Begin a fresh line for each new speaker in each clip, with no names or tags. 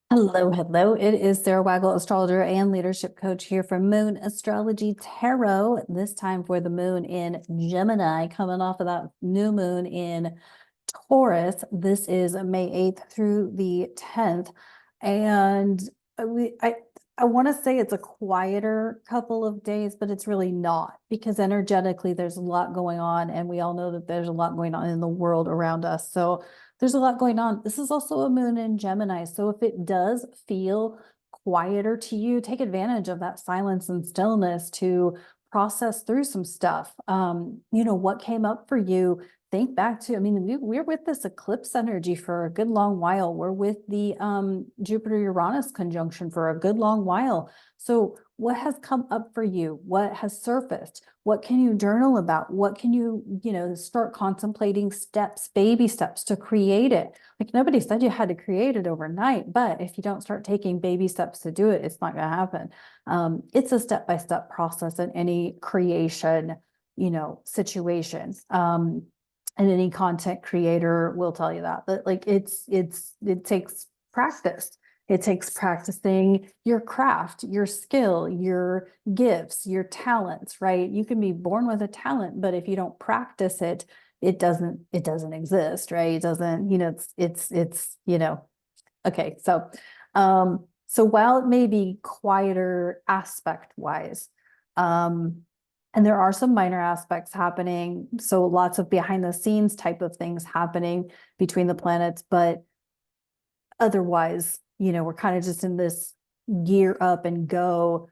Hello, hello. It is Sarah Waggle, astrologer and leadership coach here from Moon Astrology Tarot. This time for the moon in Gemini, coming off of that new moon in Taurus. This is May 8th through the 10th. And we I want to say it's a quieter couple of days, but it's really not because energetically there's a lot going on, and we all know that there's a lot going on in the world around us. So there's a lot going on. This is also a moon in Gemini. So if it does feel quieter to you, take advantage of that silence and stillness to process through some stuff. What came up for you? Think back to, I mean, we're with this eclipse energy for a good long while. We're with the Jupiter-Uranus conjunction for a good long while. So what has come up for you? What has surfaced? What can you journal about? What can you, start contemplating steps, baby steps to create it? Like, nobody said you had to create it overnight, but if you don't start taking baby steps to do it, it's not going to happen. It's a step-by-step process in any creation, situation. And any content creator will tell you that like it takes practice. It takes practicing your craft, your skill, your gifts, your talents, right? You can be born with a talent, but if you don't practice it, it doesn't exist, right? It doesn't, okay. So while it may be quieter aspect wise, and there are some minor aspects happening, so lots of behind the scenes type of things happening between the planets, but otherwise, we're kind of just in this gear up and go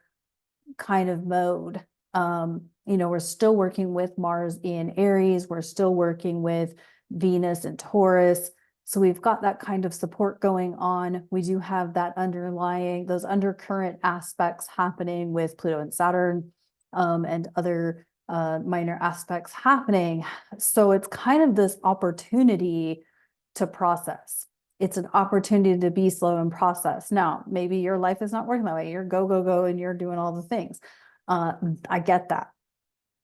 kind of mode. We're still working with Mars in Aries, we're still working with Venus and Taurus. So we've got that kind of support going on. We do have that underlying, those undercurrent aspects happening with Pluto and Saturn, and other minor aspects happening. So it's kind of this opportunity to process. It's an opportunity to be slow and process. Now, maybe your life is not working that way. You're go, go, go, and you're doing all the things. I get that.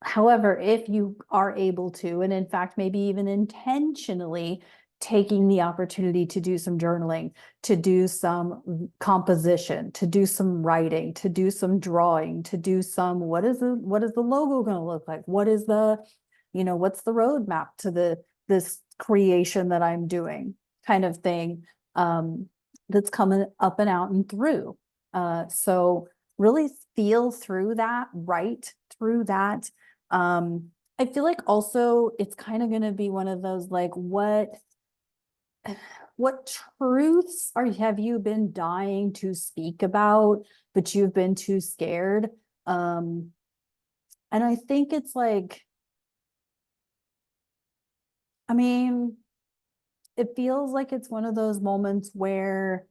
However, if you are able to, and in fact, maybe even intentionally taking the opportunity to do some journaling, to do some composition, to do some writing, to do some drawing, to do some, what is the logo going to look like? What is what's the roadmap to this creation that I'm doing, kind of thing, that's coming up and out and through. So really feel through that, right through that. I feel like also it's kind of going to be one of those, like, what truths have you been dying to speak about, but you've been too scared? And I think it's like, I mean, it feels like it's one of those moments where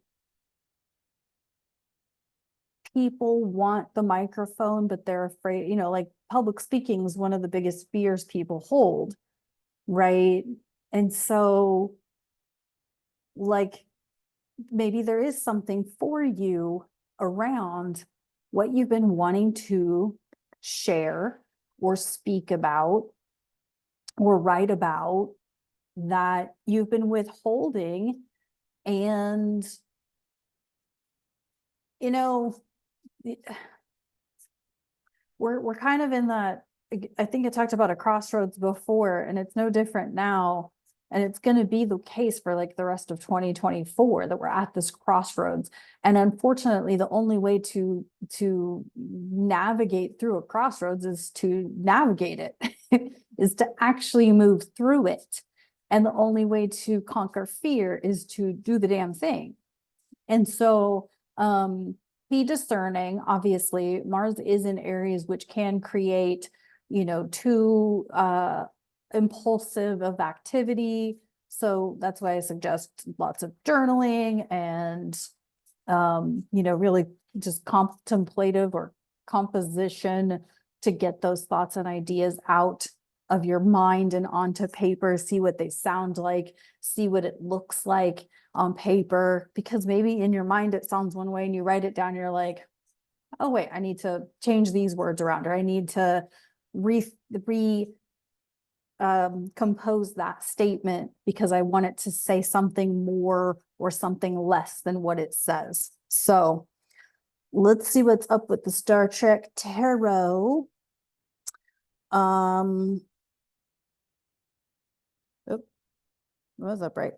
people want the microphone, but they're afraid, like public speaking is one of the biggest fears people hold, right? And so, like, maybe there is something for you around what you've been wanting to share or speak about or write about that you've been withholding. And, you know, we're kind of in that, I think I talked about a crossroads before, and it's no different now. And it's going to be the case for like the rest of 2024, that we're at this crossroads. And unfortunately, the only way to navigate through a crossroads is to navigate it, is to actually move through it. And the only way to conquer fear is to do the damn thing. And so, be discerning. Obviously, Mars is in Aries, which can create, too impulsive of activity. So that's why I suggest lots of journaling and, really just contemplative or composition to get those thoughts and ideas out of your mind and onto paper, see what they sound like, see what it looks like on paper, because maybe in your mind it sounds one way and you write it down, you're like, oh wait, I need to change these words around, or I need to re compose that statement because I want it to say something more or something less than what it says. So let's see what's up with the Star Trek Tarot. Oh, was upright.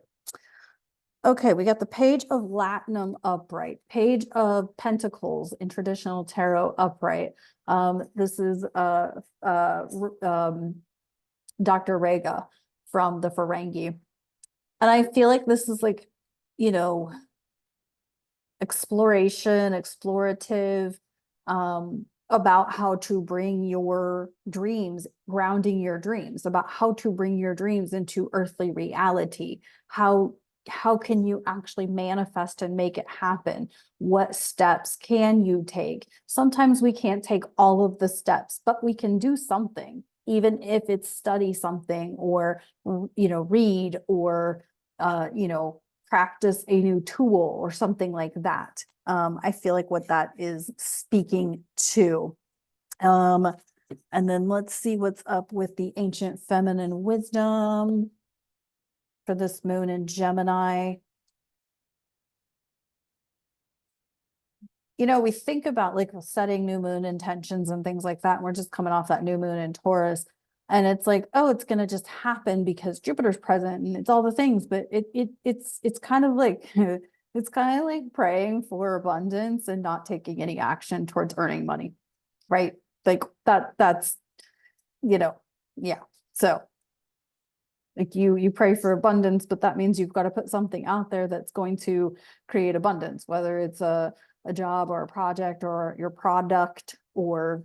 Okay, we got the Page of Latinum upright, Page of Pentacles in traditional tarot upright. This is Dr. Rega from the Ferengi. And I feel like this is like, you know, exploration, explorative, about how to bring your dreams, grounding your dreams, about how to bring your dreams into earthly reality. How can you actually manifest and make it happen? What steps can you take? Sometimes we can't take all of the steps, but we can do something, even if it's study something or, you know, read or, you know, practice a new tool or something like that. I feel like what that is speaking to. And then let's see what's up with the ancient feminine wisdom for this moon in Gemini. You know, we think about like setting new moon intentions and things like that. And we're just coming off that new moon in Taurus. And it's like, oh, it's going to just happen because Jupiter's present and it's all the things. But it's kind of like, it's kind of like praying for abundance and not taking any action towards earning money, right? Like that's, you know, yeah. So like you pray for abundance, but that means you've got to put something out there that's going to create abundance, whether it's a job or a project or your product or,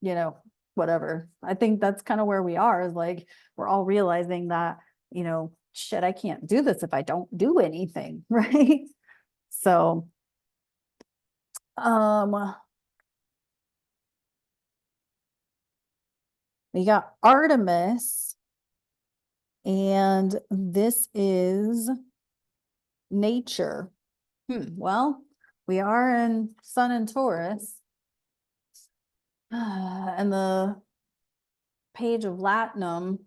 you know, whatever. I think that's kind of where we are, is like we're all realizing that, you know, shit, I can't do this if I don't do anything, right? So we got Artemis, and this is nature. Well, we are in Sun and Taurus, and the Page of Latinum,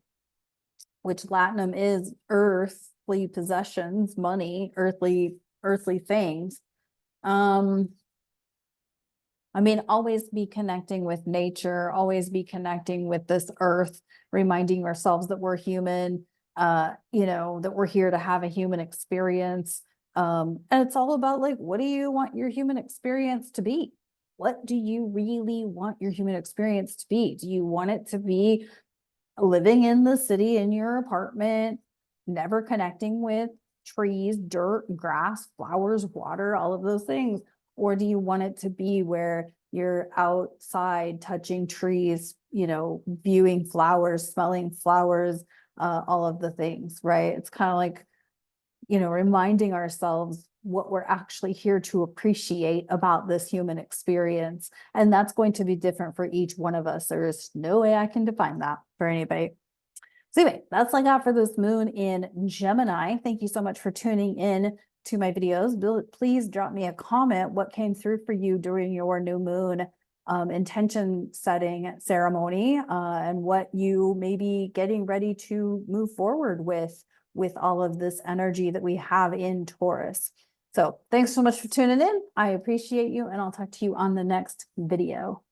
which Latinum is earthly possessions, money, earthly things. I mean, always be connecting with nature, always be connecting with this earth, reminding ourselves that we're human, you know, that we're here to have a human experience. And it's all about like, what do you want your human experience to be? What do you really want your human experience to be? Do you want it to be living in the city in your apartment, never connecting with trees, dirt, grass, flowers, water, all of those things? Or do you want it to be where you're outside touching trees, you know, viewing flowers, smelling flowers, all of the things, right? It's kind of like, you know, reminding ourselves what we're actually here to appreciate about this human experience. And that's going to be different for each one of us. There is no way I can define that for anybody. So anyway, that's all I got for this moon in Gemini. Thank you so much for tuning in to my videos. Please drop me a comment what came through for you during your new moon intention setting ceremony, and what you may be getting ready to move forward with all of this energy that we have in Taurus. So thanks so much for tuning in. I appreciate you, and I'll talk to you on the next video.